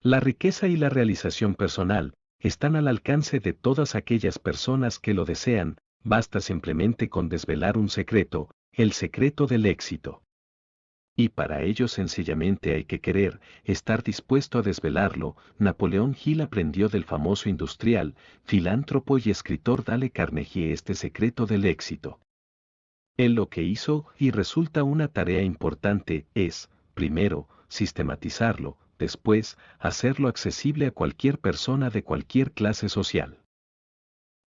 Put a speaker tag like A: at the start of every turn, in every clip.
A: La riqueza y la realización personal están al alcance de todas aquellas personas que lo desean, basta simplemente con desvelar un secreto, el secreto del éxito. Y para ello sencillamente hay que querer, estar dispuesto a desvelarlo. Napoleón Hill aprendió del famoso industrial, filántropo y escritor Dale Carnegie este secreto del éxito. Él lo que hizo, y resulta una tarea importante, es, primero, sistematizarlo, después, hacerlo accesible a cualquier persona de cualquier clase social.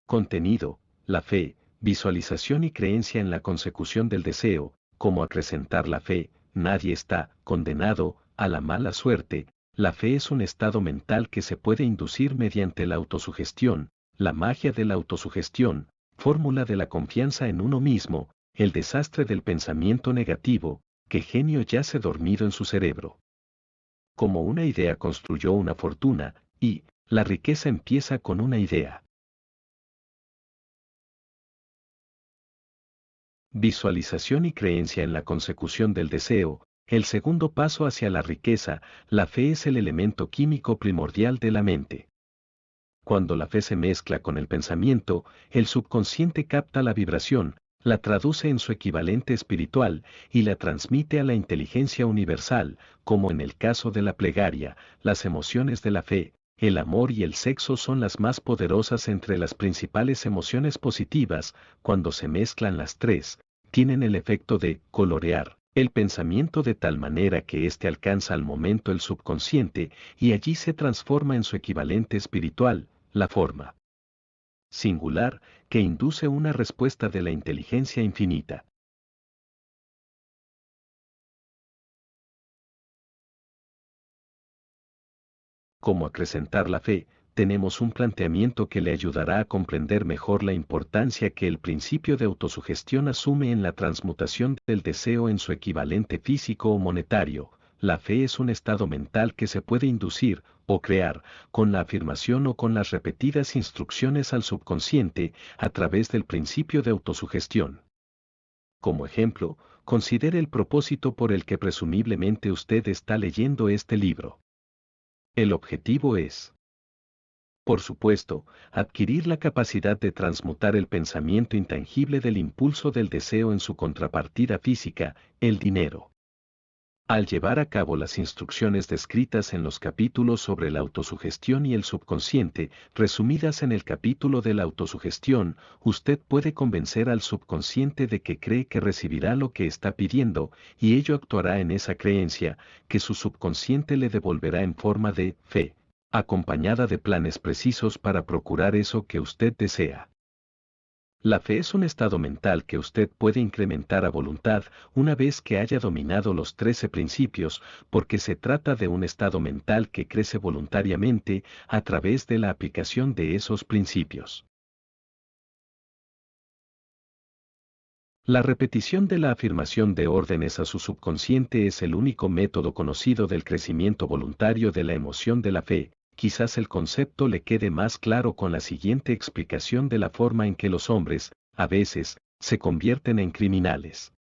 A: Contenido, la fe, visualización y creencia en la consecución del deseo, como acrecentar la fe. Nadie está condenado a la mala suerte. La fe es un estado mental que se puede inducir mediante la autosugestión, la magia de la autosugestión, fórmula de la confianza en uno mismo, el desastre del pensamiento negativo, que genio yace dormido en su cerebro. Como una idea construyó una fortuna, y la riqueza empieza con una idea. Visualización y creencia en la consecución del deseo. El segundo paso hacia la riqueza, la fe es el elemento químico primordial de la mente. Cuando la fe se mezcla con el pensamiento, el subconsciente capta la vibración, la traduce en su equivalente espiritual y la transmite a la inteligencia universal, como en el caso de la plegaria. Las emociones de la fe, el amor y el sexo son las más poderosas entre las principales emociones positivas. Cuando se mezclan las tres, tienen el efecto de colorear el pensamiento de tal manera que éste alcanza al momento el subconsciente y allí se transforma en su equivalente espiritual, la forma singular, que induce una respuesta de la inteligencia infinita. Como acrecentar la fe, tenemos un planteamiento que le ayudará a comprender mejor la importancia que el principio de autosugestión asume en la transmutación del deseo en su equivalente físico o monetario. La fe es un estado mental que se puede inducir o crear con la afirmación o con las repetidas instrucciones al subconsciente a través del principio de autosugestión. Como ejemplo, considere el propósito por el que presumiblemente usted está leyendo este libro. El objetivo es, por supuesto, adquirir la capacidad de transmutar el pensamiento intangible del impulso del deseo en su contrapartida física, el dinero. Al llevar a cabo las instrucciones descritas en los capítulos sobre la autosugestión y el subconsciente, resumidas en el capítulo de la autosugestión, usted puede convencer al subconsciente de que cree que recibirá lo que está pidiendo, y ello actuará en esa creencia, que su subconsciente le devolverá en forma de fe, acompañada de planes precisos para procurar eso que usted desea. La fe es un estado mental que usted puede incrementar a voluntad una vez que haya dominado los 13 principios, porque se trata de un estado mental que crece voluntariamente a través de la aplicación de esos principios. La repetición de la afirmación de órdenes a su subconsciente es el único método conocido del crecimiento voluntario de la emoción de la fe. Quizás el concepto le quede más claro con la siguiente explicación de la forma en que los hombres, a veces, se convierten en criminales.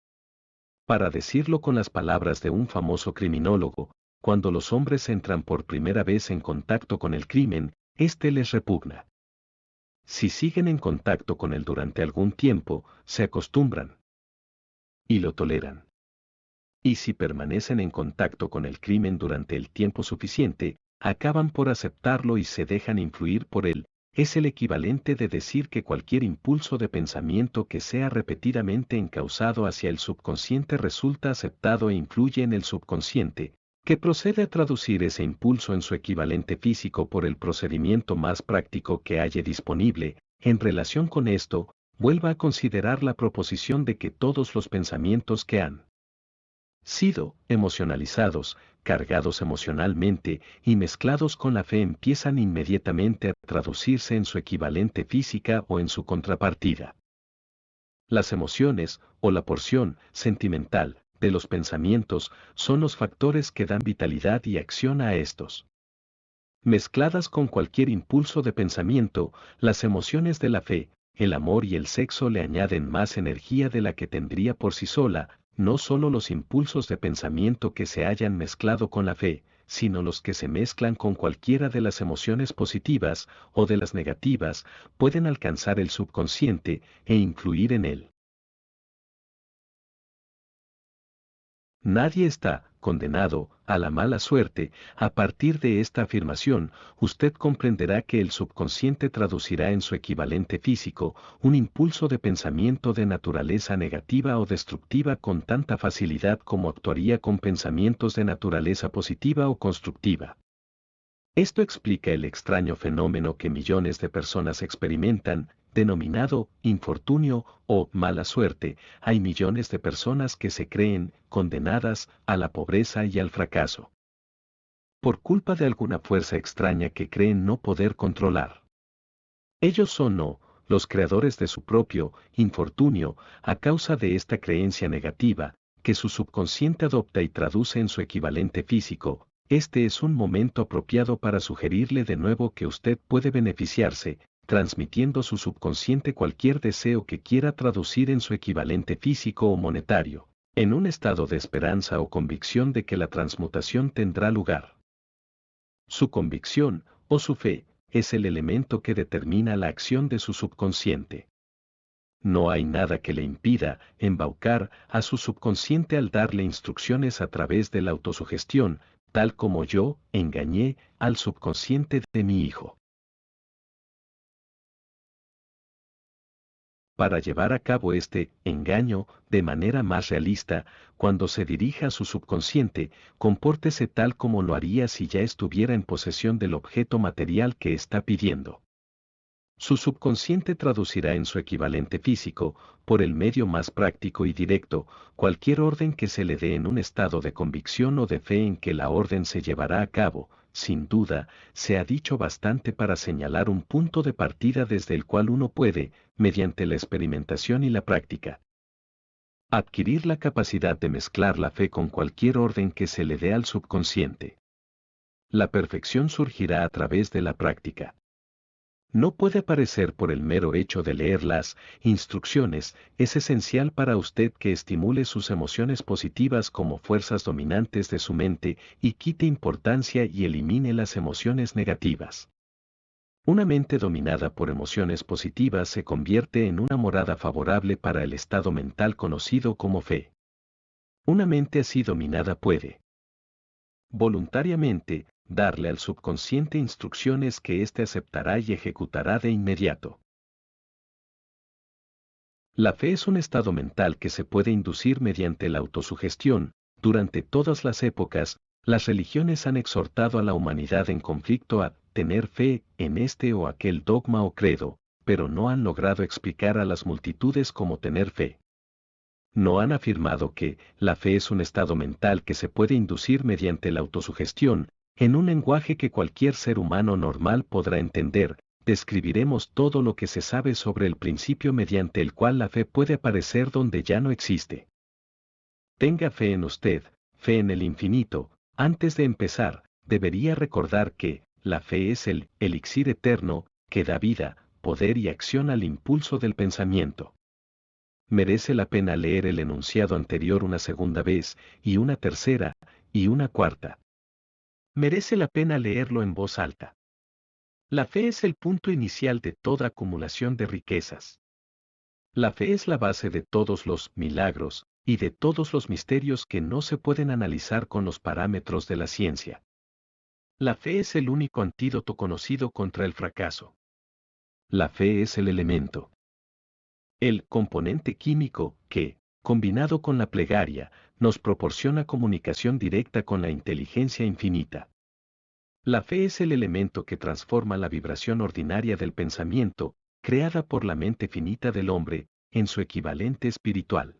A: Para decirlo con las palabras de un famoso criminólogo, cuando los hombres entran por primera vez en contacto con el crimen, éste les repugna. Si siguen en contacto con él durante algún tiempo, se acostumbran y lo toleran. Y si permanecen en contacto con el crimen durante el tiempo suficiente, acaban por aceptarlo y se dejan influir por él. Es el equivalente de decir que cualquier impulso de pensamiento que sea repetidamente encauzado hacia el subconsciente resulta aceptado e influye en el subconsciente, que procede a traducir ese impulso en su equivalente físico por el procedimiento más práctico que haya disponible. En relación con esto, vuelva a considerar la proposición de que todos los pensamientos que han sido emocionalizados, cargados emocionalmente y mezclados con la fe empiezan inmediatamente a traducirse en su equivalente física o en su contrapartida. Las emociones, o la porción sentimental, de los pensamientos, son los factores que dan vitalidad y acción a estos. Mezcladas con cualquier impulso de pensamiento, las emociones de la fe, el amor y el sexo le añaden más energía de la que tendría por sí sola. No solo los impulsos de pensamiento que se hayan mezclado con la fe, sino los que se mezclan con cualquiera de las emociones positivas o de las negativas, pueden alcanzar el subconsciente e influir en él. Nadie está condenado a la mala suerte. A partir de esta afirmación, usted comprenderá que el subconsciente traducirá en su equivalente físico un impulso de pensamiento de naturaleza negativa o destructiva con tanta facilidad como actuaría con pensamientos de naturaleza positiva o constructiva. Esto explica el extraño fenómeno que millones de personas experimentan, denominado infortunio o mala suerte. Hay millones de personas que se creen condenadas a la pobreza y al fracaso, por culpa de alguna fuerza extraña que creen no poder controlar. Ellos son los creadores de su propio infortunio a causa de esta creencia negativa, que su subconsciente adopta y traduce en su equivalente físico. Este es un momento apropiado para sugerirle de nuevo que usted puede beneficiarse, transmitiendo a su subconsciente cualquier deseo que quiera traducir en su equivalente físico o monetario, en un estado de esperanza o convicción de que la transmutación tendrá lugar. Su convicción, o su fe, es el elemento que determina la acción de su subconsciente. No hay nada que le impida embaucar a su subconsciente al darle instrucciones a través de la autosugestión, tal como yo engañé al subconsciente de mi hijo. Para llevar a cabo este engaño de manera más realista, cuando se dirija a su subconsciente, compórtese tal como lo haría si ya estuviera en posesión del objeto material que está pidiendo. Su subconsciente traducirá en su equivalente físico, por el medio más práctico y directo, cualquier orden que se le dé en un estado de convicción o de fe en que la orden se llevará a cabo. Sin duda, se ha dicho bastante para señalar un punto de partida desde el cual uno puede, mediante la experimentación y la práctica, adquirir la capacidad de mezclar la fe con cualquier orden que se le dé al subconsciente. La perfección surgirá a través de la práctica. No puede aparecer por el mero hecho de leer las instrucciones. Es esencial para usted que estimule sus emociones positivas como fuerzas dominantes de su mente y quite importancia y elimine las emociones negativas. Una mente dominada por emociones positivas se convierte en una morada favorable para el estado mental conocido como fe. Una mente así dominada puede voluntariamente darle al subconsciente instrucciones que éste aceptará y ejecutará de inmediato. La fe es un estado mental que se puede inducir mediante la autosugestión. Durante todas las épocas, las religiones han exhortado a la humanidad en conflicto a tener fe en este o aquel dogma o credo, pero no han logrado explicar a las multitudes cómo tener fe. No han afirmado que la fe es un estado mental que se puede inducir mediante la autosugestión, en un lenguaje que cualquier ser humano normal podrá entender. Describiremos todo lo que se sabe sobre el principio mediante el cual la fe puede aparecer donde ya no existe. Tenga fe en usted, fe en el infinito. Antes de empezar, debería recordar que la fe es el elixir eterno que da vida, poder y acción al impulso del pensamiento. Merece la pena leer el enunciado anterior una segunda vez, y una tercera, y una cuarta. Merece la pena leerlo en voz alta. La fe es el punto inicial de toda acumulación de riquezas. La fe es la base de todos los milagros, y de todos los misterios que no se pueden analizar con los parámetros de la ciencia. La fe es el único antídoto conocido contra el fracaso. La fe es el elemento, el componente químico que, combinado con la plegaria, nos proporciona comunicación directa con la inteligencia infinita. La fe es el elemento que transforma la vibración ordinaria del pensamiento, creada por la mente finita del hombre, en su equivalente espiritual.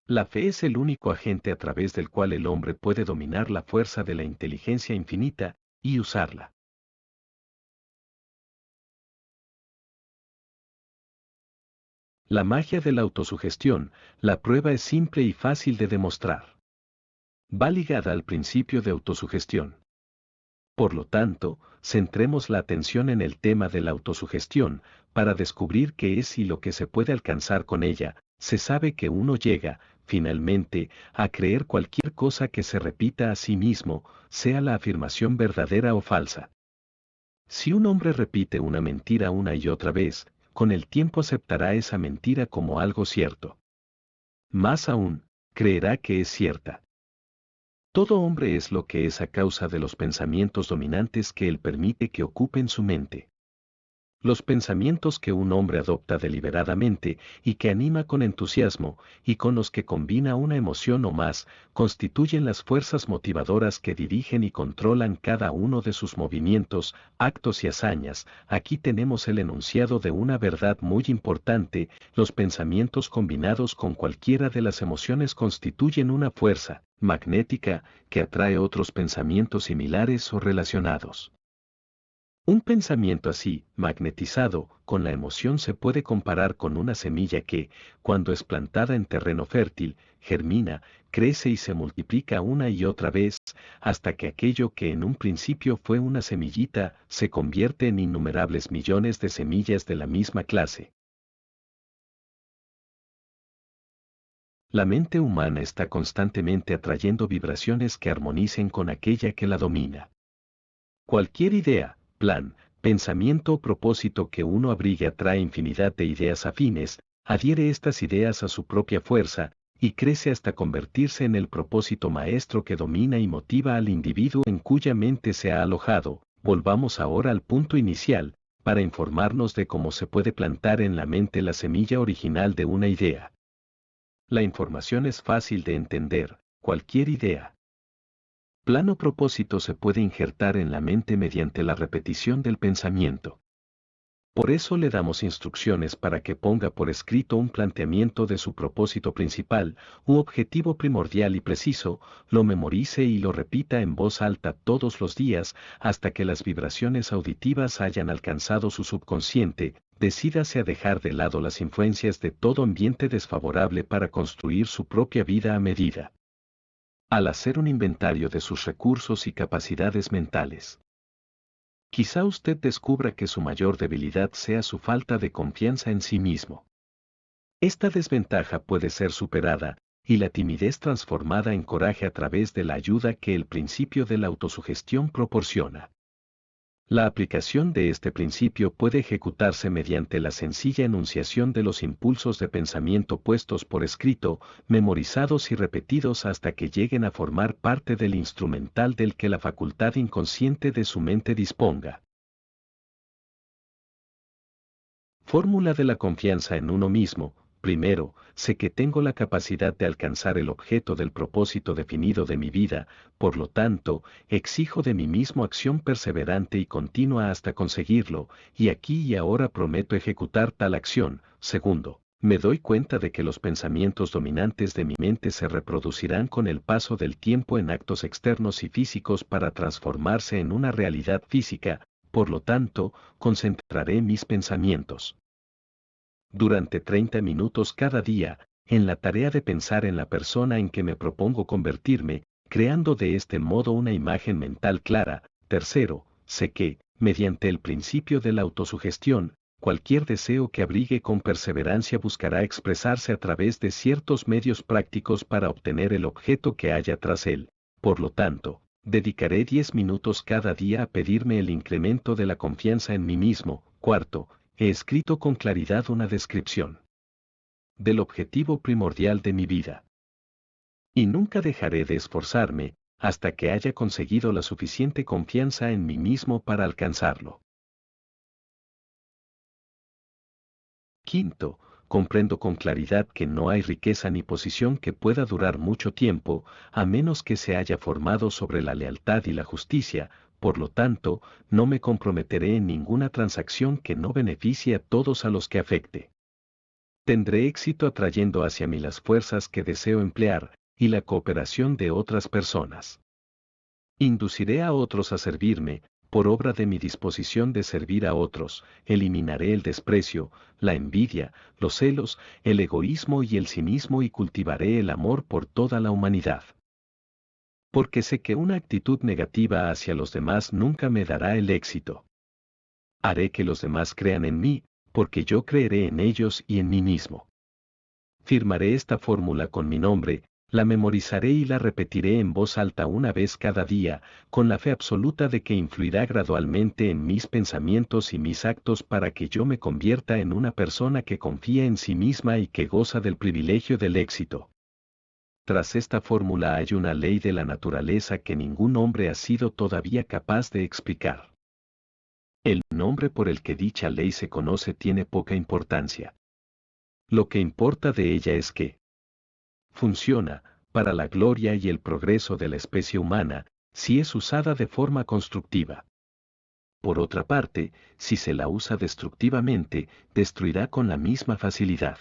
A: La fe es el único agente a través del cual el hombre puede dominar la fuerza de la inteligencia infinita y usarla. La magia de la autosugestión. La prueba es simple y fácil de demostrar. Va ligada al principio de autosugestión. Por lo tanto, centremos la atención en el tema de la autosugestión, para descubrir qué es y lo que se puede alcanzar con ella. Se sabe que uno llega, finalmente, a creer cualquier cosa que se repita a sí mismo, sea la afirmación verdadera o falsa. Si un hombre repite una mentira una y otra vez, con el tiempo aceptará esa mentira como algo cierto. Más aún, creerá que es cierta. Todo hombre es lo que es a causa de los pensamientos dominantes que él permite que ocupen su mente. Los pensamientos que un hombre adopta deliberadamente y que anima con entusiasmo, y con los que combina una emoción o más, constituyen las fuerzas motivadoras que dirigen y controlan cada uno de sus movimientos, actos y hazañas. Aquí tenemos el enunciado de una verdad muy importante: los pensamientos combinados con cualquiera de las emociones constituyen una fuerza magnética que atrae otros pensamientos similares o relacionados. Un pensamiento así, magnetizado, con la emoción se puede comparar con una semilla que, cuando es plantada en terreno fértil, germina, crece y se multiplica una y otra vez, hasta que aquello que en un principio fue una semillita, se convierte en innumerables millones de semillas de la misma clase. La mente humana está constantemente atrayendo vibraciones que armonicen con aquella que la domina. Cualquier idea, plan, pensamiento o propósito que uno abrigue atrae infinidad de ideas afines, adhiere estas ideas a su propia fuerza, y crece hasta convertirse en el propósito maestro que domina y motiva al individuo en cuya mente se ha alojado. Volvamos ahora al punto inicial, para informarnos de cómo se puede plantar en la mente la semilla original de una idea. La información es fácil de entender: cualquier idea, plan o propósito se puede injertar en la mente mediante la repetición del pensamiento. Por eso le damos instrucciones para que ponga por escrito un planteamiento de su propósito principal, u objetivo primordial y preciso, lo memorice y lo repita en voz alta todos los días, hasta que las vibraciones auditivas hayan alcanzado su subconsciente. Decídase a dejar de lado las influencias de todo ambiente desfavorable para construir su propia vida a medida. Al hacer un inventario de sus recursos y capacidades mentales, quizá usted descubra que su mayor debilidad sea su falta de confianza en sí mismo. Esta desventaja puede ser superada, y la timidez transformada en coraje a través de la ayuda que el principio de la autosugestión proporciona. La aplicación de este principio puede ejecutarse mediante la sencilla enunciación de los impulsos de pensamiento puestos por escrito, memorizados y repetidos hasta que lleguen a formar parte del instrumental del que la facultad inconsciente de su mente disponga. Fórmula de la confianza en uno mismo. Primero, sé que tengo la capacidad de alcanzar el objeto del propósito definido de mi vida, por lo tanto, exijo de mí mismo acción perseverante y continua hasta conseguirlo, y aquí y ahora prometo ejecutar tal acción. Segundo, me doy cuenta de que los pensamientos dominantes de mi mente se reproducirán con el paso del tiempo en actos externos y físicos para transformarse en una realidad física. Por lo tanto, concentraré mis pensamientos durante 30 minutos cada día en la tarea de pensar en la persona en que me propongo convertirme, creando de este modo una imagen mental clara. Tercero, sé que, mediante el principio de la autosugestión, cualquier deseo que abrigue con perseverancia buscará expresarse a través de ciertos medios prácticos para obtener el objeto que haya tras él. Por lo tanto, dedicaré 10 minutos cada día a pedirme el incremento de la confianza en mí mismo. Cuarto, he escrito con claridad una descripción del objetivo primordial de mi vida. Y nunca dejaré de esforzarme hasta que haya conseguido la suficiente confianza en mí mismo para alcanzarlo. Quinto, comprendo con claridad que no hay riqueza ni posición que pueda durar mucho tiempo, a menos que se haya formado sobre la lealtad y la justicia. Por lo tanto, no me comprometeré en ninguna transacción que no beneficie a todos a los que afecte. Tendré éxito atrayendo hacia mí las fuerzas que deseo emplear, y la cooperación de otras personas. Induciré a otros a servirme, por obra de mi disposición de servir a otros. Eliminaré el desprecio, la envidia, los celos, el egoísmo y el cinismo, y cultivaré el amor por toda la humanidad. Porque sé que una actitud negativa hacia los demás nunca me dará el éxito. Haré que los demás crean en mí, porque yo creeré en ellos y en mí mismo. Firmaré esta fórmula con mi nombre, la memorizaré y la repetiré en voz alta una vez cada día, con la fe absoluta de que influirá gradualmente en mis pensamientos y mis actos para que yo me convierta en una persona que confía en sí misma y que goza del privilegio del éxito. Tras esta fórmula hay una ley de la naturaleza que ningún hombre ha sido todavía capaz de explicar. El nombre por el que dicha ley se conoce tiene poca importancia. Lo que importa de ella es que funciona para la gloria y el progreso de la especie humana, si es usada de forma constructiva. Por otra parte, si se la usa destructivamente, destruirá con la misma facilidad.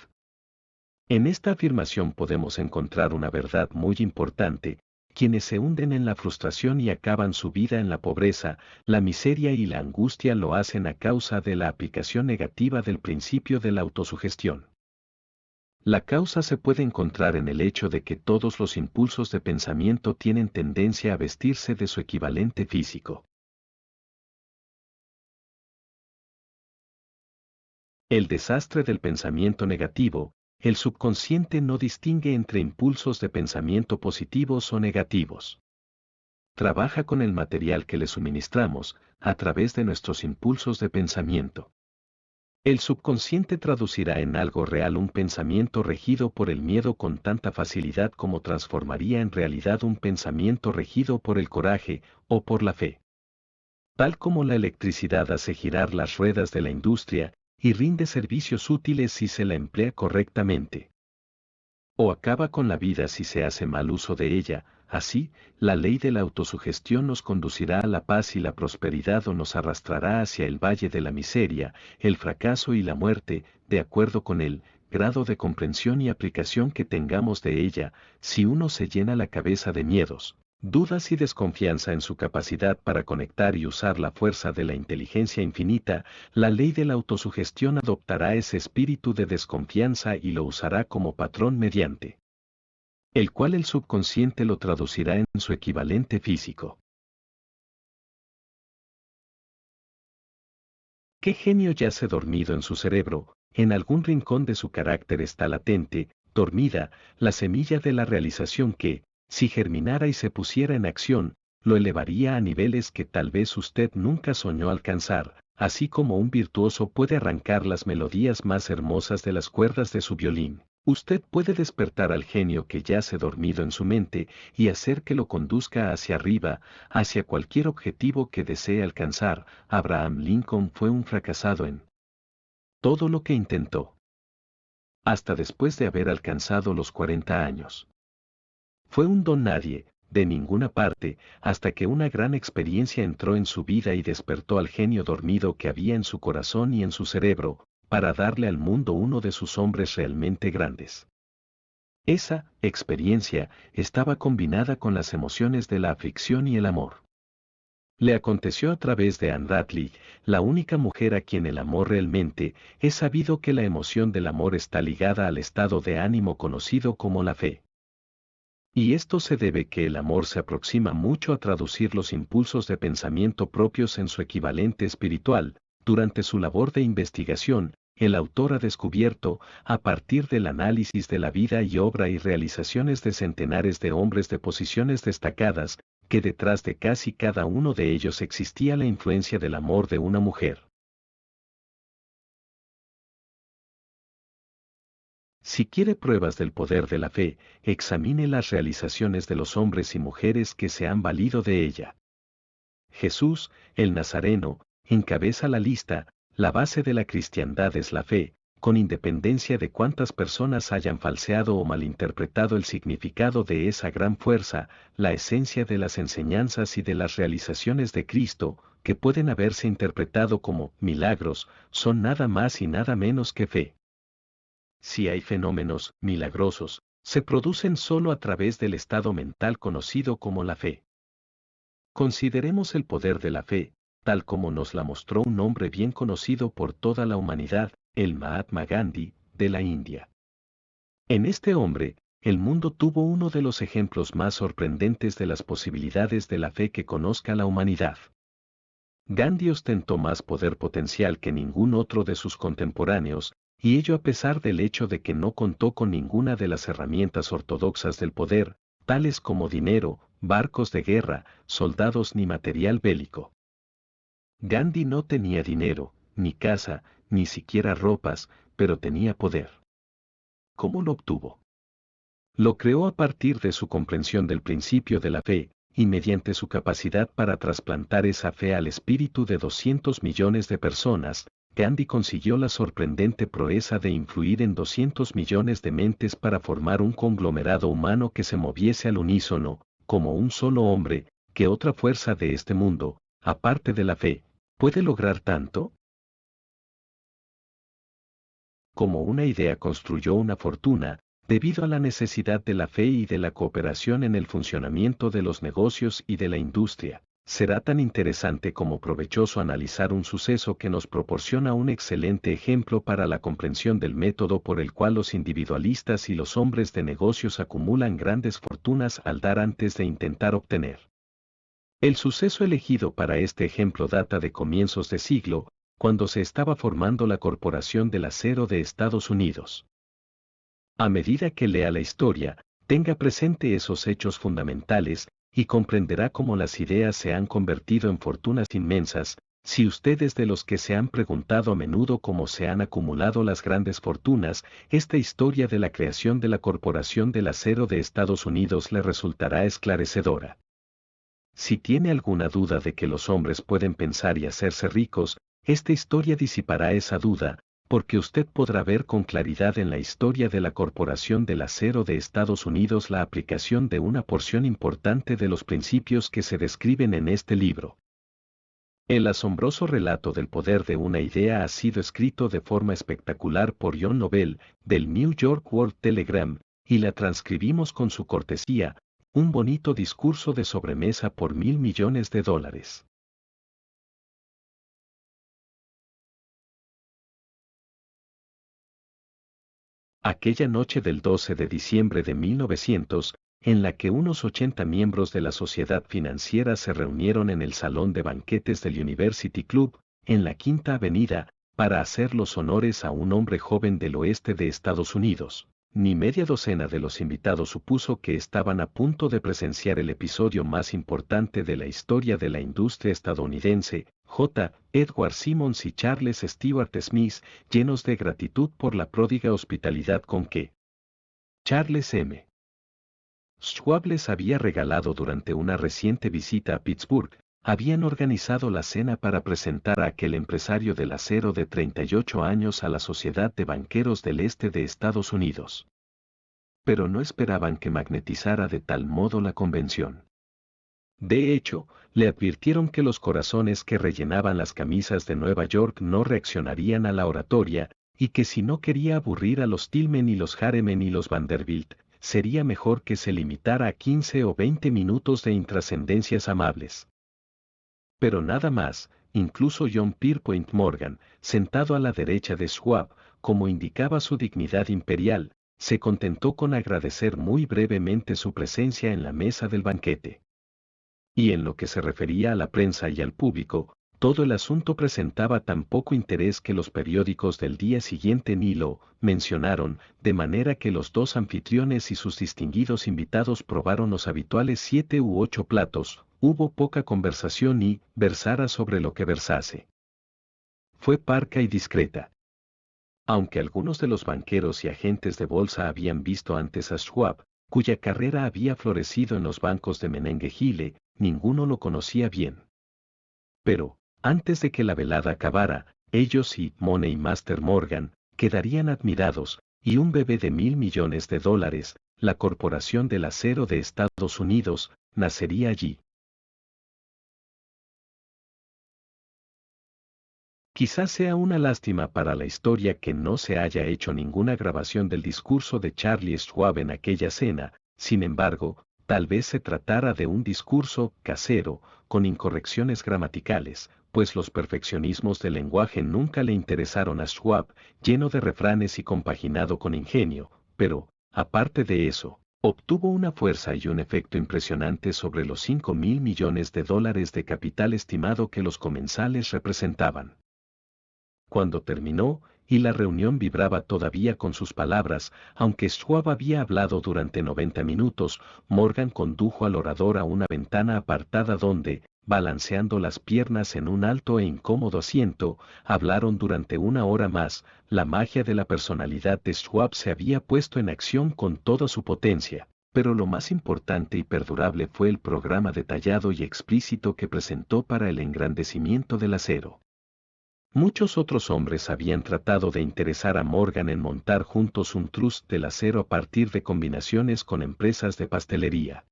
A: En esta afirmación podemos encontrar una verdad muy importante: quienes se hunden en la frustración y acaban su vida en la pobreza, la miseria y la angustia lo hacen a causa de la aplicación negativa del principio de la autosugestión. La causa se puede encontrar en el hecho de que todos los impulsos de pensamiento tienen tendencia a vestirse de su equivalente físico. El desastre del pensamiento negativo: el subconsciente no distingue entre impulsos de pensamiento positivos o negativos. Trabaja con el material que le suministramos, a través de nuestros impulsos de pensamiento. El subconsciente traducirá en algo real un pensamiento regido por el miedo con tanta facilidad como transformaría en realidad un pensamiento regido por el coraje o por la fe. Tal como la electricidad hace girar las ruedas de la industria y rinde servicios útiles si se la emplea correctamente, o acaba con la vida si se hace mal uso de ella, así, la ley de la autosugestión nos conducirá a la paz y la prosperidad o nos arrastrará hacia el valle de la miseria, el fracaso y la muerte, de acuerdo con el grado de comprensión y aplicación que tengamos de ella. Si uno se llena la cabeza de miedos, dudas y desconfianza en su capacidad para conectar y usar la fuerza de la inteligencia infinita, la ley de la autosugestión adoptará ese espíritu de desconfianza y lo usará como patrón mediante el cual el subconsciente lo traducirá en su equivalente físico. ¿Qué genio yace dormido en su cerebro? En algún rincón de su carácter está latente, dormida, la semilla de la realización que, si germinara y se pusiera en acción, lo elevaría a niveles que tal vez usted nunca soñó alcanzar, así como un virtuoso puede arrancar las melodías más hermosas de las cuerdas de su violín. Usted puede despertar al genio que yace dormido en su mente y hacer que lo conduzca hacia arriba, hacia cualquier objetivo que desee alcanzar. Abraham Lincoln fue un fracasado en todo lo que intentó, hasta después de haber alcanzado los 40 años. Fue un don nadie, de ninguna parte, hasta que una gran experiencia entró en su vida y despertó al genio dormido que había en su corazón y en su cerebro, para darle al mundo uno de sus hombres realmente grandes. Esa experiencia estaba combinada con las emociones de la aflicción y el amor. Le aconteció a través de Anne Radcliffe, la única mujer a quien el amor realmente. Es sabido que la emoción del amor está ligada al estado de ánimo conocido como la fe. Y esto se debe que el amor se aproxima mucho a traducir los impulsos de pensamiento propios en su equivalente espiritual. Durante su labor de investigación, el autor ha descubierto, a partir del análisis de la vida y obra y realizaciones de centenares de hombres de posiciones destacadas, que detrás de casi cada uno de ellos existía la influencia del amor de una mujer. Si quiere pruebas del poder de la fe, examine las realizaciones de los hombres y mujeres que se han valido de ella. Jesús, el Nazareno, encabeza la lista. La base de la cristiandad es la fe, con independencia de cuántas personas hayan falseado o malinterpretado el significado de esa gran fuerza. La esencia de las enseñanzas y de las realizaciones de Cristo, que pueden haberse interpretado como milagros, son nada más y nada menos que fe. Si hay fenómenos milagrosos, se producen solo a través del estado mental conocido como la fe. Consideremos el poder de la fe, tal como nos la mostró un hombre bien conocido por toda la humanidad, el Mahatma Gandhi, de la India. En este hombre, el mundo tuvo uno de los ejemplos más sorprendentes de las posibilidades de la fe que conozca la humanidad. Gandhi ostentó más poder potencial que ningún otro de sus contemporáneos, y ello a pesar del hecho de que no contó con ninguna de las herramientas ortodoxas del poder, tales como dinero, barcos de guerra, soldados ni material bélico. Gandhi no tenía dinero, ni casa, ni siquiera ropas, pero tenía poder. ¿Cómo lo obtuvo? Lo creó a partir de su comprensión del principio de la fe, y mediante su capacidad para trasplantar esa fe al espíritu de 200 millones de personas, Gandhi consiguió la sorprendente proeza de influir en 200 millones de mentes para formar un conglomerado humano que se moviese al unísono, como un solo hombre. ¿Qué otra fuerza de este mundo, aparte de la fe, puede lograr tanto? Como una idea construyó una fortuna, debido a la necesidad de la fe y de la cooperación en el funcionamiento de los negocios y de la industria. Será tan interesante como provechoso analizar un suceso que nos proporciona un excelente ejemplo para la comprensión del método por el cual los individualistas y los hombres de negocios acumulan grandes fortunas al dar antes de intentar obtener. El suceso elegido para este ejemplo data de comienzos de siglo, cuando se estaba formando la Corporación del Acero de Estados Unidos. A medida que lea la historia, tenga presente esos hechos fundamentales, y comprenderá cómo las ideas se han convertido en fortunas inmensas. Si usted es de los que se han preguntado a menudo cómo se han acumulado las grandes fortunas, esta historia de la creación de la Corporación del Acero de Estados Unidos le resultará esclarecedora. Si tiene alguna duda de que los hombres pueden pensar y hacerse ricos, esta historia disipará esa duda, porque usted podrá ver con claridad en la historia de la Corporación del Acero de Estados Unidos la aplicación de una porción importante de los principios que se describen en este libro. El asombroso relato del poder de una idea ha sido escrito de forma espectacular por John Lovell, del New York World Telegram, y la transcribimos con su cortesía, un bonito discurso de sobremesa por $1.000 millones. Aquella noche del 12 de diciembre de 1900, en la que unos 80 miembros de la sociedad financiera se reunieron en el salón de banquetes del University Club, en la Quinta Avenida, para hacer los honores a un hombre joven del oeste de Estados Unidos. Ni media docena de los invitados supuso que estaban a punto de presenciar el episodio más importante de la historia de la industria estadounidense. J. Edward Simmons y Charles Stewart Smith, llenos de gratitud por la pródiga hospitalidad con que Charles M. Schwab les había regalado durante una reciente visita a Pittsburgh, habían organizado la cena para presentar a aquel empresario del acero de 38 años a la Sociedad de Banqueros del Este de Estados Unidos. Pero no esperaban que magnetizara de tal modo la convención. De hecho, le advirtieron que los corazones que rellenaban las camisas de Nueva York no reaccionarían a la oratoria, y que si no quería aburrir a los Tillman y los Harriman y los Vanderbilt, sería mejor que se limitara a 15 o 20 minutos de intrascendencias amables. Pero nada más, incluso John Pierpont Morgan, sentado a la derecha de Schwab, como indicaba su dignidad imperial, se contentó con agradecer muy brevemente su presencia en la mesa del banquete. Y en lo que se refería a la prensa y al público, todo el asunto presentaba tan poco interés que los periódicos del día siguiente ni lo mencionaron, de manera que los dos anfitriones y sus distinguidos invitados probaron los habituales 7 u 8 platos, hubo poca conversación y versara sobre lo que versase. Fue parca y discreta. Aunque algunos de los banqueros y agentes de bolsa habían visto antes a Schwab, cuya carrera había florecido en los bancos de Menengahile, ninguno lo conocía bien. Pero, antes de que la velada acabara, ellos y Money Master Morgan quedarían admirados, y un bebé de $1.000 millones, la Corporación del Acero de Estados Unidos, nacería allí. Quizás sea una lástima para la historia que no se haya hecho ninguna grabación del discurso de Charlie Schwab en aquella cena, sin embargo, tal vez se tratara de un discurso casero, con incorrecciones gramaticales, pues los perfeccionismos del lenguaje nunca le interesaron a Schwab, lleno de refranes y compaginado con ingenio, pero, aparte de eso, obtuvo una fuerza y un efecto impresionante sobre los $5.000 millones de capital estimado que los comensales representaban. Cuando terminó, y la reunión vibraba todavía con sus palabras. Aunque Schwab había hablado durante 90 minutos, Morgan condujo al orador a una ventana apartada donde, balanceando las piernas en un alto e incómodo asiento, hablaron durante una hora más. La magia de la personalidad de Schwab se había puesto en acción con toda su potencia, pero lo más importante y perdurable fue el programa detallado y explícito que presentó para el engrandecimiento del acero. Muchos otros hombres habían tratado de interesar a Morgan en montar juntos un trust del acero a partir de combinaciones con empresas de pastelería.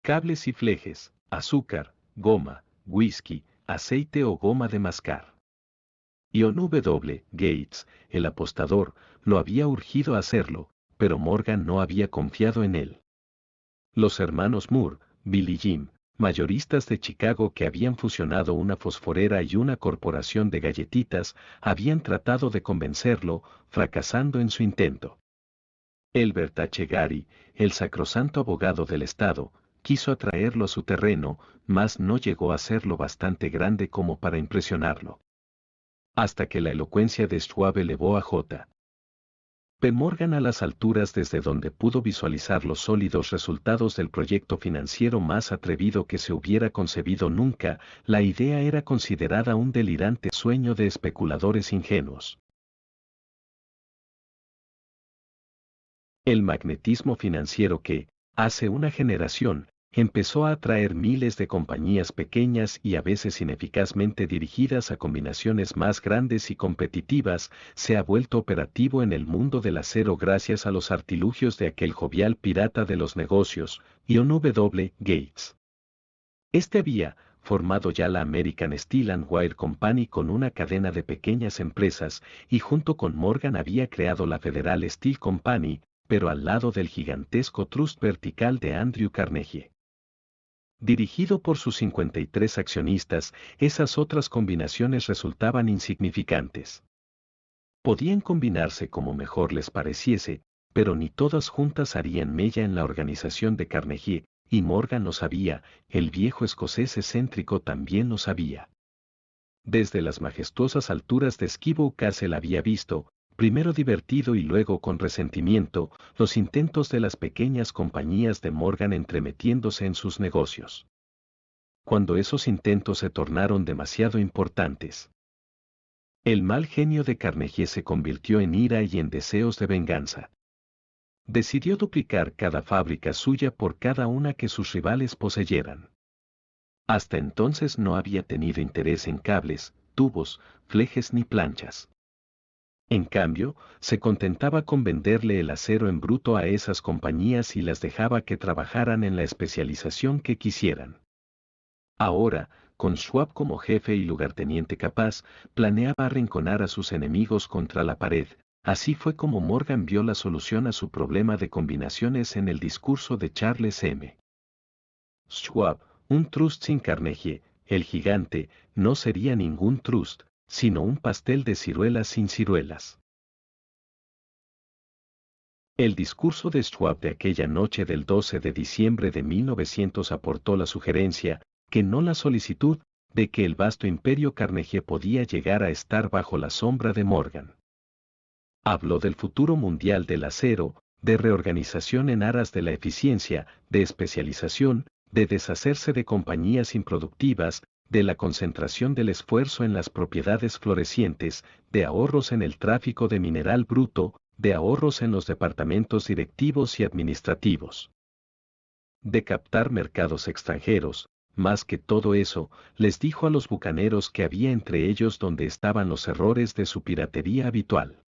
A: Cables y flejes, azúcar, goma, whisky, aceite o goma de mascar. John W. Gates, el apostador, lo había urgido a hacerlo, pero Morgan no había confiado en él. Los hermanos Moore, Bill y Jim, mayoristas de Chicago que habían fusionado una fosforera y una corporación de galletitas, habían tratado de convencerlo, fracasando en su intento. Elbert H. Gary, el sacrosanto abogado del Estado, quiso atraerlo a su terreno, mas no llegó a ser lo bastante grande como para impresionarlo. Hasta que la elocuencia de Schwab elevó a J. P. Morgan a las alturas desde donde pudo visualizar los sólidos resultados del proyecto financiero más atrevido que se hubiera concebido nunca. La idea era considerada un delirante sueño de especuladores ingenuos. El magnetismo financiero que, hace una generación, empezó a atraer miles de compañías pequeñas y a veces ineficazmente dirigidas a combinaciones más grandes y competitivas, se ha vuelto operativo en el mundo del acero gracias a los artilugios de aquel jovial pirata de los negocios, John W. Gates. Este había formado ya la American Steel and Wire Company con una cadena de pequeñas empresas, y junto con Morgan había creado la Federal Steel Company, pero al lado del gigantesco trust vertical de Andrew Carnegie. Dirigido por sus 53 accionistas, esas otras combinaciones resultaban insignificantes. Podían combinarse como mejor les pareciese, pero ni todas juntas harían mella en la organización de Carnegie, y Morgan lo sabía, el viejo escocés excéntrico también lo sabía. Desde las majestuosas alturas de Skibo Castle había visto, primero divertido y luego con resentimiento, los intentos de las pequeñas compañías de Morgan entremetiéndose en sus negocios. Cuando esos intentos se tornaron demasiado importantes, el mal genio de Carnegie se convirtió en ira y en deseos de venganza. Decidió duplicar cada fábrica suya por cada una que sus rivales poseyeran. Hasta entonces no había tenido interés en cables, tubos, flejes ni planchas. En cambio, se contentaba con venderle el acero en bruto a esas compañías y las dejaba que trabajaran en la especialización que quisieran. Ahora, con Schwab como jefe y lugarteniente capaz, planeaba arrinconar a sus enemigos contra la pared. Así fue como Morgan vio la solución a su problema de combinaciones en el discurso de Charles M. Schwab, un trust sin Carnegie, el gigante, no sería ningún trust, sino un pastel de ciruelas sin ciruelas. El discurso de Schwab de aquella noche del 12 de diciembre de 1900 aportó la sugerencia, que no la solicitud, de que el vasto imperio Carnegie podía llegar a estar bajo la sombra de Morgan. Habló del futuro mundial del acero, de reorganización en aras de la eficiencia, de especialización, de deshacerse de compañías improductivas, de la concentración del esfuerzo en las propiedades florecientes, de ahorros en el tráfico de mineral bruto, de ahorros en los departamentos directivos y administrativos. De captar mercados extranjeros. Más que todo eso, les dijo a los bucaneros que había entre ellos donde estaban los errores de su piratería habitual.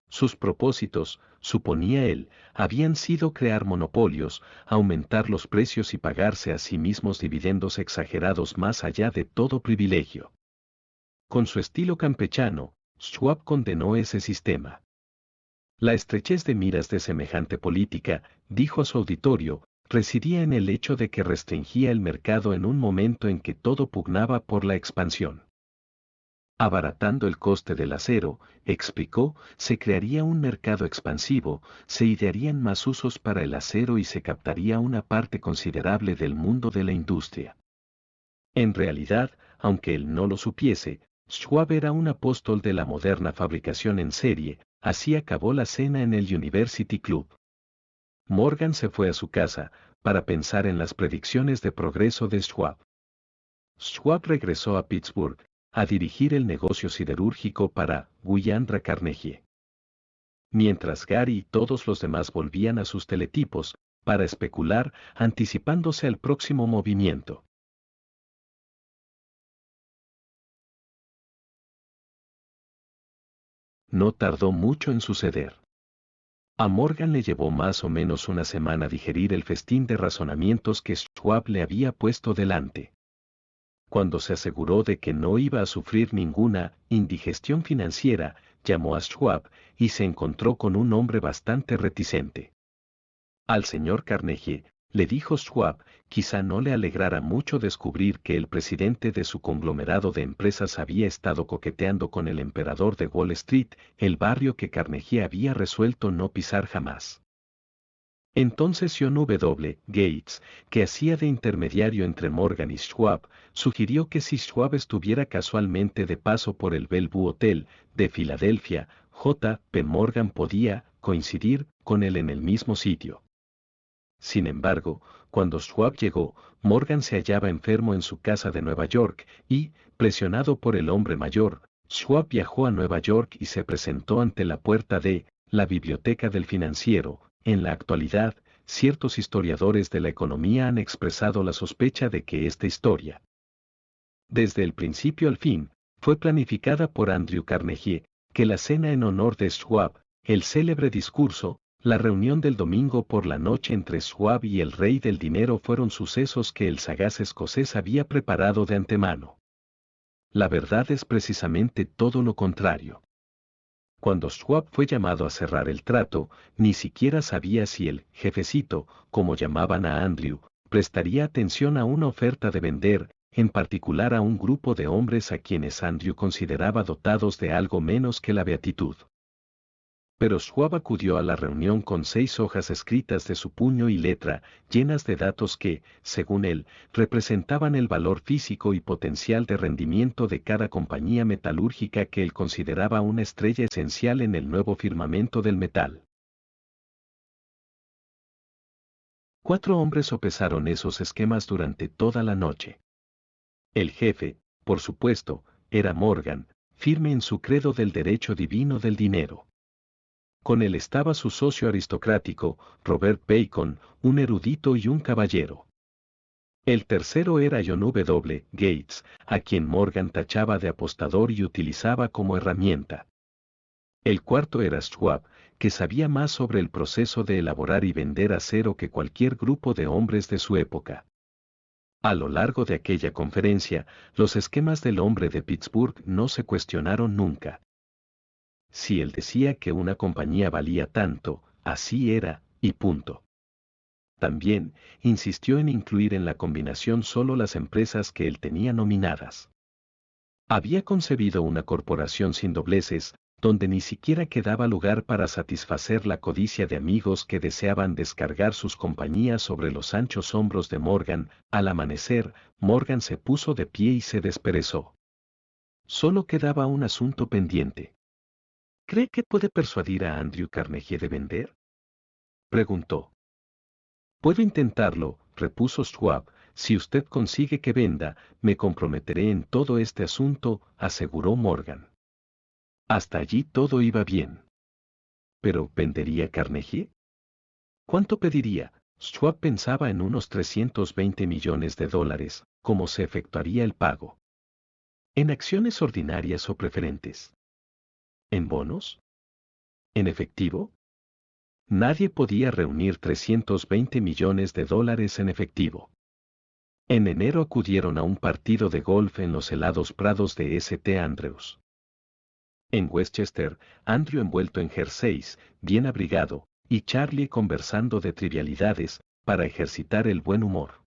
A: Sus propósitos, suponía él, habían sido crear monopolios, aumentar los precios y pagarse a sí mismos dividendos exagerados más allá de todo privilegio. Con su estilo campechano, Schwab condenó ese sistema. La estrechez de miras de semejante política, dijo a su auditorio, residía en el hecho de que restringía el mercado en un momento en que todo pugnaba por la expansión. Abaratando el coste del acero, explicó, se crearía un mercado expansivo, se idearían más usos para el acero y se captaría una parte considerable del mundo de la industria. En realidad, aunque él no lo supiese, Schwab era un apóstol de la moderna fabricación en serie. Así acabó la cena en el University Club. Morgan se fue a su casa para pensar en las predicciones de progreso de Schwab. Schwab regresó a Pittsburgh a dirigir el negocio siderúrgico para Andrew Carnegie. Mientras Gary y todos los demás volvían a sus teletipos para especular, anticipándose al próximo movimiento. No tardó mucho en suceder. A Morgan le llevó más o menos una semana digerir el festín de razonamientos que Schwab le había puesto delante. Cuando se aseguró de que no iba a sufrir ninguna indigestión financiera, llamó a Schwab y se encontró con un hombre bastante reticente. Al señor Carnegie, le dijo Schwab, quizá no le alegrara mucho descubrir que el presidente de su conglomerado de empresas había estado coqueteando con el emperador de Wall Street, el barrio que Carnegie había resuelto no pisar jamás. Entonces John W. Gates, que hacía de intermediario entre Morgan y Schwab, sugirió que si Schwab estuviera casualmente de paso por el Bellevue Hotel de Filadelfia, J. P. Morgan podía coincidir con él en el mismo sitio. Sin embargo, cuando Schwab llegó, Morgan se hallaba enfermo en su casa de Nueva York y, presionado por el hombre mayor, Schwab viajó a Nueva York y se presentó ante la puerta de la Biblioteca del Financiero. En la actualidad, ciertos historiadores de la economía han expresado la sospecha de que esta historia, desde el principio al fin, fue planificada por Andrew Carnegie, que la cena en honor de Schwab, el célebre discurso, la reunión del domingo por la noche entre Schwab y el rey del dinero fueron sucesos que el sagaz escocés había preparado de antemano. La verdad es precisamente todo lo contrario. Cuando Schwab fue llamado a cerrar el trato, ni siquiera sabía si el jefecito, como llamaban a Andrew, prestaría atención a una oferta de vender, en particular a un grupo de hombres a quienes Andrew consideraba dotados de algo menos que la beatitud. Pero Schwab acudió a la reunión con 6 hojas escritas de su puño y letra, llenas de datos que, según él, representaban el valor físico y potencial de rendimiento de cada compañía metalúrgica que él consideraba una estrella esencial en el nuevo firmamento del metal. 4 hombres sopesaron esos esquemas durante toda la noche. El jefe, por supuesto, era Morgan, firme en su credo del derecho divino del dinero. Con él estaba su socio aristocrático, Robert Bacon, un erudito y un caballero. El tercero era John W. Gates, a quien Morgan tachaba de apostador y utilizaba como herramienta. El cuarto era Schwab, que sabía más sobre el proceso de elaborar y vender acero que cualquier grupo de hombres de su época. A lo largo de aquella conferencia, los esquemas del hombre de Pittsburgh no se cuestionaron nunca. Si él decía que una compañía valía tanto, así era, y punto. También, insistió en incluir en la combinación solo las empresas que él tenía nominadas. Había concebido una corporación sin dobleces, donde ni siquiera quedaba lugar para satisfacer la codicia de amigos que deseaban descargar sus compañías sobre los anchos hombros de Morgan. Al amanecer, Morgan se puso de pie y se desperezó. Solo quedaba un asunto pendiente. ¿Cree que puede persuadir a Andrew Carnegie de vender?, preguntó. Puedo intentarlo, repuso Schwab. Si usted consigue que venda, me comprometeré en todo este asunto, aseguró Morgan. Hasta allí todo iba bien. ¿Pero vendería Carnegie? ¿Cuánto pediría? Schwab pensaba en unos 320 millones de dólares. ¿Cómo se efectuaría el pago? ¿En acciones ordinarias o preferentes? ¿En bonos? ¿En efectivo? Nadie podía reunir 320 millones de dólares en efectivo. En enero acudieron a un partido de golf en los helados prados de St. Andrews. En Westchester, Andrew envuelto en jerseys, bien abrigado, y Charlie conversando de trivialidades, para ejercitar el buen humor.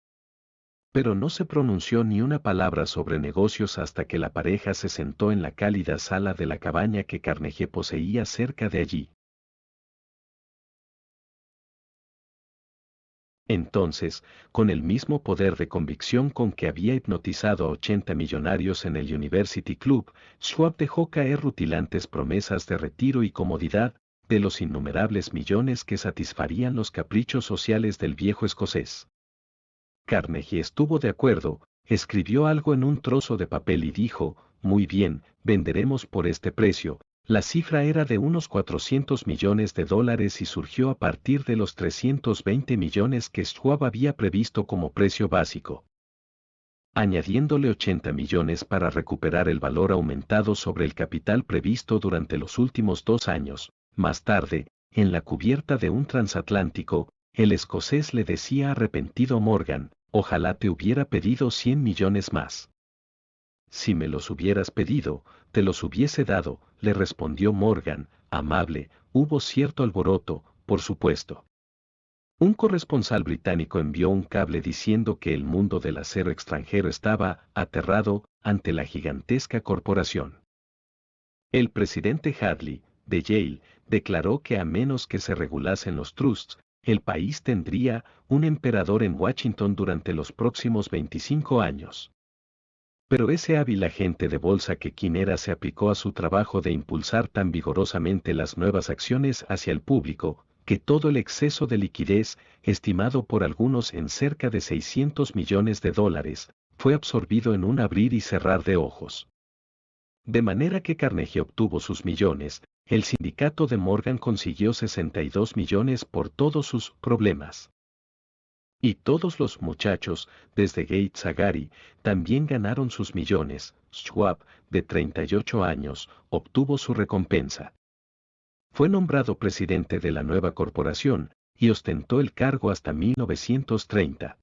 A: Pero no se pronunció ni una palabra sobre negocios hasta que la pareja se sentó en la cálida sala de la cabaña que Carnegie poseía cerca de allí. Entonces, con el mismo poder de convicción con que había hipnotizado a 80 millonarios en el University Club, Schwab dejó caer rutilantes promesas de retiro y comodidad, de los innumerables millones que satisfarían los caprichos sociales del viejo escocés. Carnegie estuvo de acuerdo, escribió algo en un trozo de papel y dijo, muy bien, venderemos por este precio. La cifra era de unos 400 millones de dólares y surgió a partir de los 320 millones que Schwab había previsto como precio básico. Añadiéndole 80 millones para recuperar el valor aumentado sobre el capital previsto durante los últimos 2 años. Más tarde, en la cubierta de un transatlántico, el escocés le decía arrepentido a Morgan, ojalá te hubiera pedido 100 millones más. Si me los hubieras pedido, te los hubiese dado, le respondió Morgan, amable. Hubo cierto alboroto, por supuesto. Un corresponsal británico envió un cable diciendo que el mundo del acero extranjero estaba aterrado ante la gigantesca corporación. El presidente Hadley, de Yale, declaró que a menos que se regulasen los trusts, el país tendría un emperador en Washington durante los próximos 25 años. Pero ese hábil agente de bolsa que Quinera se aplicó a su trabajo de impulsar tan vigorosamente las nuevas acciones hacia el público, que todo el exceso de liquidez, estimado por algunos en cerca de 600 millones de dólares, fue absorbido en un abrir y cerrar de ojos. De manera que Carnegie obtuvo sus millones, el sindicato de Morgan consiguió 62 millones por todos sus problemas. Y todos los muchachos, desde Gates a Gary, también ganaron sus millones. Schwab, de 38 años, obtuvo su recompensa. Fue nombrado presidente de la nueva corporación, y ostentó el cargo hasta 1930.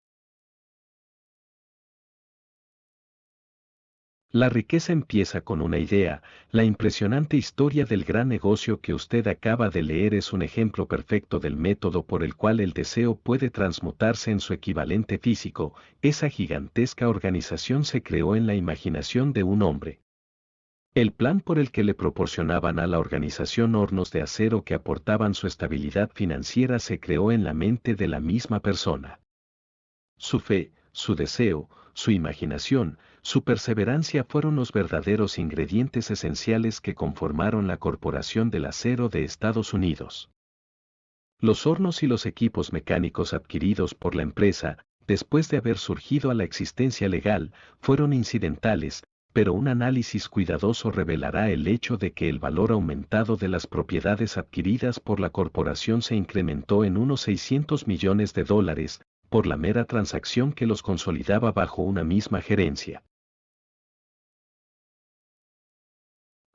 A: La riqueza empieza con una idea. La impresionante historia del gran negocio que usted acaba de leer es un ejemplo perfecto del método por el cual el deseo puede transmutarse en su equivalente físico. Esa gigantesca organización se creó en la imaginación de un hombre. El plan por el que le proporcionaban a la organización hornos de acero que aportaban su estabilidad financiera se creó en la mente de la misma persona. Su fe, su deseo, su imaginación, su perseverancia fueron los verdaderos ingredientes esenciales que conformaron la Corporación del Acero de Estados Unidos. Los hornos y los equipos mecánicos adquiridos por la empresa, después de haber surgido a la existencia legal, fueron incidentales, pero un análisis cuidadoso revelará el hecho de que el valor aumentado de las propiedades adquiridas por la corporación se incrementó en unos 600 millones de dólares, por la mera transacción que los consolidaba bajo una misma gerencia.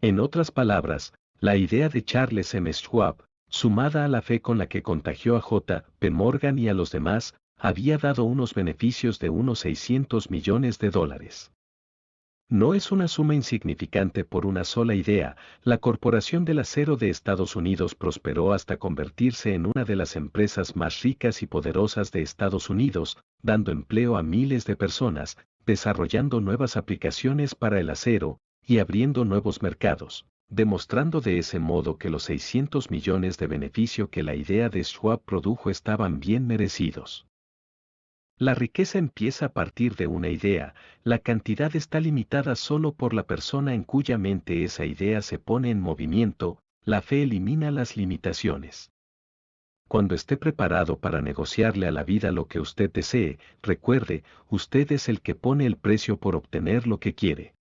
A: En otras palabras, la idea de Charles M. Schwab, sumada a la fe con la que contagió a J. P. Morgan y a los demás, había dado unos beneficios de unos 600 millones de dólares. No es una suma insignificante por una sola idea. La Corporación del Acero de Estados Unidos prosperó hasta convertirse en una de las empresas más ricas y poderosas de Estados Unidos, dando empleo a miles de personas, desarrollando nuevas aplicaciones para el acero, y abriendo nuevos mercados, demostrando de ese modo que los 600 millones de beneficio que la idea de Schwab produjo estaban bien merecidos. La riqueza empieza a partir de una idea. La cantidad está limitada solo por la persona en cuya mente esa idea se pone en movimiento. La fe elimina las limitaciones. Cuando esté preparado para negociarle a la vida lo que usted desee, recuerde, usted es el que pone el precio por obtener lo que quiere.